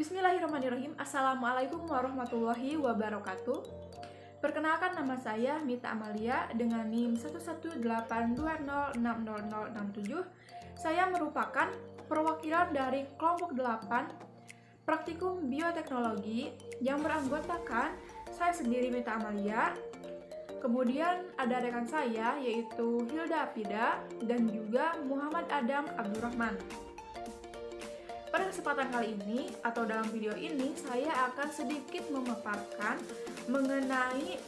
Bismillahirrahmanirrahim. Assalamualaikum warahmatullahi wabarakatuh. Perkenalkan, nama saya Mita Amalia dengan NIM 11820600067. Saya merupakan perwakilan dari kelompok 8 Praktikum Bioteknologi yang beranggotakan saya sendiri, Mita Amalia. Kemudian ada rekan saya yaitu Hilda Apida dan juga Muhammad Adam Abdurrahman. Pada kesempatan kali ini atau dalam video ini saya akan sedikit memaparkan mengenai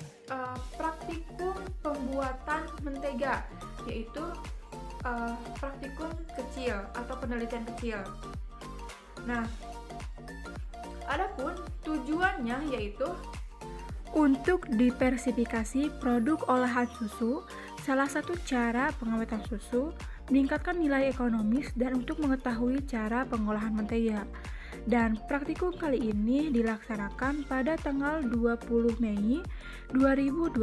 praktikum pembuatan mentega, yaitu praktikum kecil atau penelitian kecil. Nah, adapun tujuannya yaitu untuk diversifikasi produk olahan susu. Salah satu cara pengawetan susu meningkatkan nilai ekonomis dan untuk mengetahui cara pengolahan mentega. Dan praktikum kali ini dilaksanakan pada tanggal 20 Mei 2021.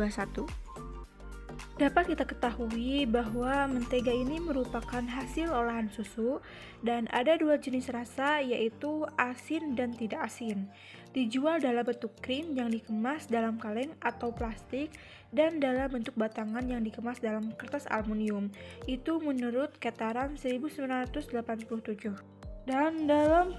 Dapat kita ketahui bahwa mentega ini merupakan hasil olahan susu dan ada dua jenis rasa, yaitu asin dan tidak asin. Dijual dalam bentuk krim yang dikemas dalam kaleng atau plastik dan dalam bentuk batangan yang dikemas dalam kertas aluminium. Itu menurut Keterangan 1987. Dan dalam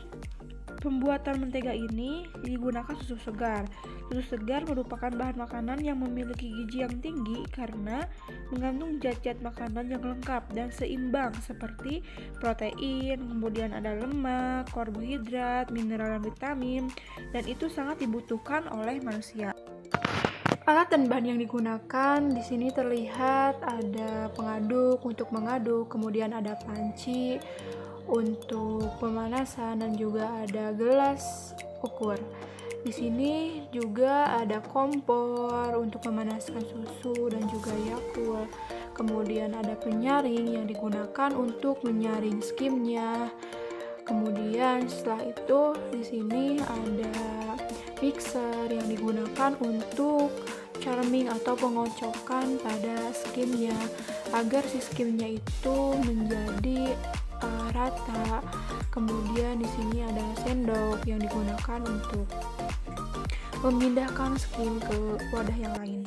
pembuatan mentega ini digunakan susu segar. Susu segar merupakan bahan makanan yang memiliki gizi yang tinggi karena mengandung zat-zat makanan yang lengkap dan seimbang seperti protein, kemudian ada lemak, karbohidrat, mineral dan vitamin, dan itu sangat dibutuhkan oleh manusia. Alat dan bahan yang digunakan di sini terlihat ada pengaduk untuk mengaduk, kemudian ada panci untuk pemanasan dan juga ada gelas ukur. Di sini juga ada kompor untuk memanaskan susu dan juga Yakult. Kemudian ada penyaring yang digunakan untuk menyaring skimnya. Kemudian setelah itu di sini ada mixer yang digunakan untuk charming atau pengocokan pada skimnya agar si skimnya itu menjadi rata. Kemudian di sini ada sendok yang digunakan untuk memindahkan skim ke wadah yang lain.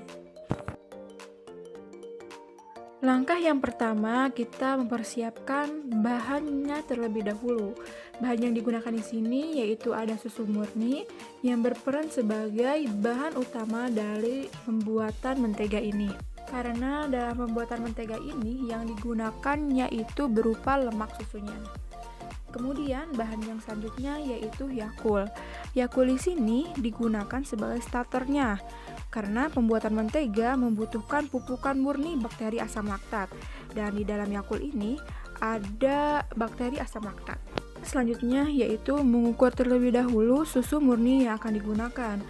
Langkah yang pertama, kita mempersiapkan bahannya terlebih dahulu. Bahan yang digunakan di sini yaitu ada susu murni yang berperan sebagai bahan utama dari pembuatan mentega ini. Karena dalam pembuatan mentega ini yang digunakan yaitu berupa lemak susunya. Kemudian bahan yang selanjutnya yaitu Yakult. Yakult di sini digunakan sebagai starternya karena pembuatan mentega membutuhkan pupukan murni bakteri asam laktat, dan di dalam Yakult ini ada bakteri asam laktat. Selanjutnya yaitu mengukur terlebih dahulu susu murni yang akan digunakan.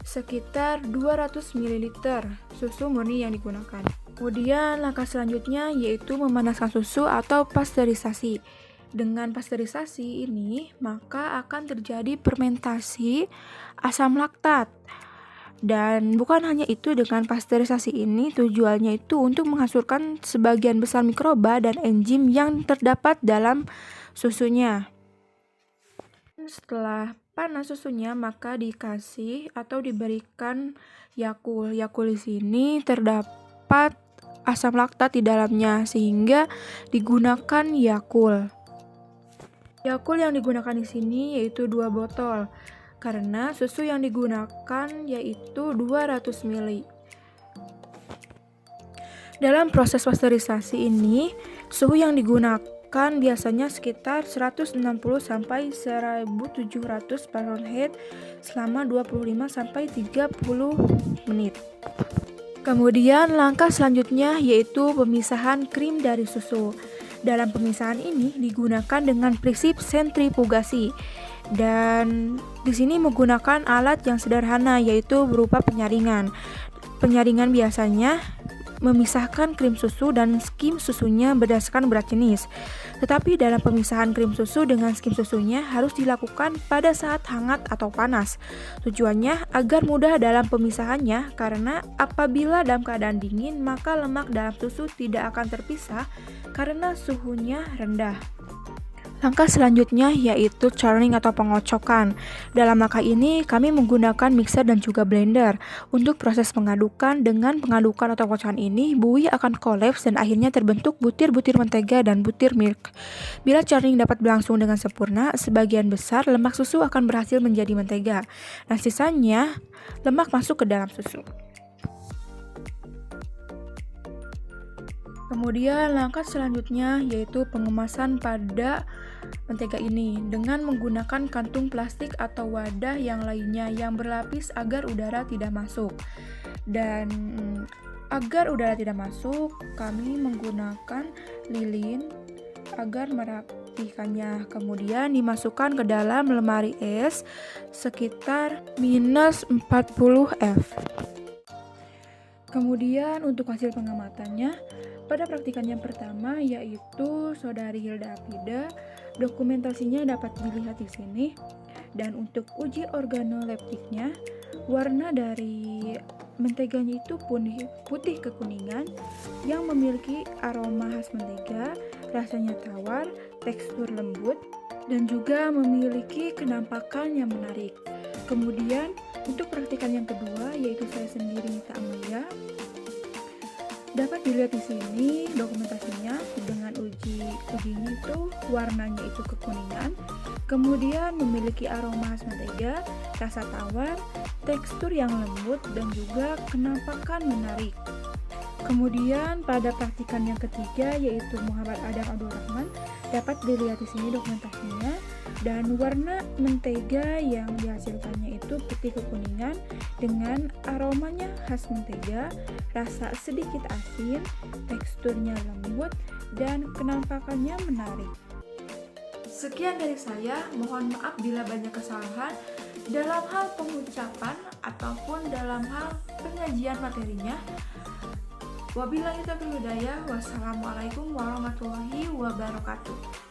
Sekitar 200 ml susu murni yang digunakan. Kemudian langkah selanjutnya yaitu memanaskan susu atau pasteurisasi. Dengan pasteurisasi ini maka akan terjadi fermentasi asam laktat. Dan bukan hanya itu, dengan pasteurisasi ini tujuannya itu untuk menghasilkan sebagian besar mikroba dan enzim yang terdapat dalam susunya. Setelah panas susunya maka dikasih atau diberikan Yakult. Yakult di sini terdapat asam laktat di dalamnya sehingga digunakan Yakult. Yakult yang digunakan di sini yaitu 2 botol karena susu yang digunakan yaitu 200 ml. Dalam proses pasteurisasi ini, suhu yang digunakan biasanya sekitar 160 sampai 1700 Fahrenheit selama 25 sampai 30 menit. Kemudian langkah selanjutnya yaitu pemisahan krim dari susu. Dalam pemisahan ini digunakan dengan prinsip sentrifugasi. Dan di sini menggunakan alat yang sederhana yaitu berupa penyaringan. Penyaringan biasanya memisahkan krim susu dan skim susunya berdasarkan berat jenis. Tetapi dalam pemisahan krim susu dengan skim susunya harus dilakukan pada saat hangat atau panas. Tujuannya agar mudah dalam pemisahannya, karena apabila dalam keadaan dingin maka lemak dalam susu tidak akan terpisah karena suhunya rendah. Langkah selanjutnya yaitu churning atau pengocokan. Dalam langkah ini kami menggunakan mixer dan juga blender. Untuk proses pengadukan, dengan pengadukan atau pengocokan ini buih akan kolaps dan akhirnya terbentuk butir-butir mentega dan butir milk. Bila churning dapat berlangsung dengan sempurna, sebagian besar lemak susu akan berhasil menjadi mentega. Dan sisanya lemak masuk ke dalam susu. Kemudian langkah selanjutnya yaitu pengemasan pada mentega ini dengan menggunakan kantung plastik atau wadah yang lainnya yang berlapis agar udara tidak masuk. Dan agar udara tidak masuk, kami menggunakan lilin agar merapihkannya. Kemudian dimasukkan ke dalam lemari es sekitar minus 40 F. Kemudian untuk hasil pengamatannya, pada praktikan yang pertama yaitu Saudari Hilda Apida, dokumentasinya dapat dilihat di sini. Dan untuk uji organoleptiknya, warna dari menteganya itu putih kekuningan yang memiliki aroma khas mentega, rasanya tawar, tekstur lembut, dan juga memiliki kenampakan yang menarik. Kemudian untuk praktikan yang kedua yaitu saya sendiri Nita Amalia, dapat dilihat di sini dokumentasinya dengan ujinya itu warnanya itu kekuningan, kemudian memiliki aroma khas mentega, rasa tawar, tekstur yang lembut, dan juga kenampakan menarik. Kemudian pada praktikan yang ketiga yaitu Muhammad Adam Abdul Rahman, dapat dilihat di sini dokumentasinya, dan warna mentega yang dihasilkannya itu putih kekuningan dengan aromanya khas mentega, rasa sedikit asin, teksturnya lembut, dan kenampakannya menarik. Sekian dari saya, mohon maaf bila banyak kesalahan dalam hal pengucapan ataupun dalam hal penyajian materinya. Wabillahi taufiq wal hidayah. Wassalamualaikum warahmatullahi wabarakatuh.